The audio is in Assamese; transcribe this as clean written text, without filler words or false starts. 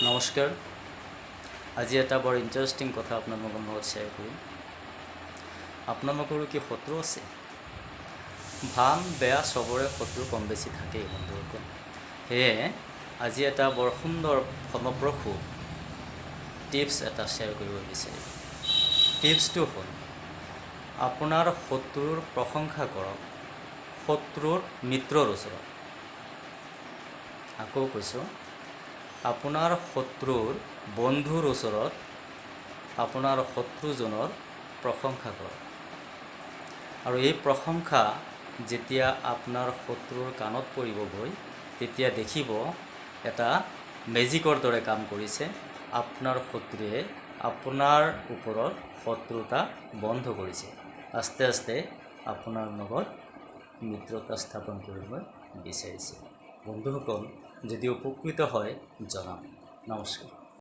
নমস্কাৰ। আজি এটা বৰ ইণ্টাৰেষ্টিং কথা আপোনালোকৰ লগত শ্বেয়াৰ কৰিম। আপোনালোকৰো কি শত্ৰু আছে? ভাল বেয়া চবৰে শত্ৰু কম বেছি থাকেই বন্ধুসকল। সেয়ে আজি এটা বৰ সুন্দৰ ফলপ্ৰসূ টিপছ এটা শ্বেয়াৰ কৰিব বিচাৰিম। টিপছটো হ'ল আপোনাৰ শত্ৰুৰ প্ৰশংসা কৰক শত্ৰুৰ মিত্ৰৰ ওচৰত। আকৌ কৈছোঁ, আপোনাৰ শত্ৰুৰ বন্ধুৰ ওচৰত আপোনাৰ শত্ৰুজনৰ প্ৰশংসা কৰক। আৰু এই প্ৰশংসা যেতিয়া আপোনাৰ শত্ৰুৰ কাণত পৰিবগৈ, তেতিয়া দেখিব এটা মেজিকৰ দৰে কাম কৰিছে। আপোনাৰ শত্ৰুৱে আপোনাৰ ওপৰত শত্ৰুতা বন্ধ কৰিছে। আস্তে আস্তে আপোনাৰ লগত মিত্ৰতা স্থাপন কৰিব বিচাৰিছে। বন্ধুসকল, যদি উপকৃত হয় জনাম। নমস্কাৰ।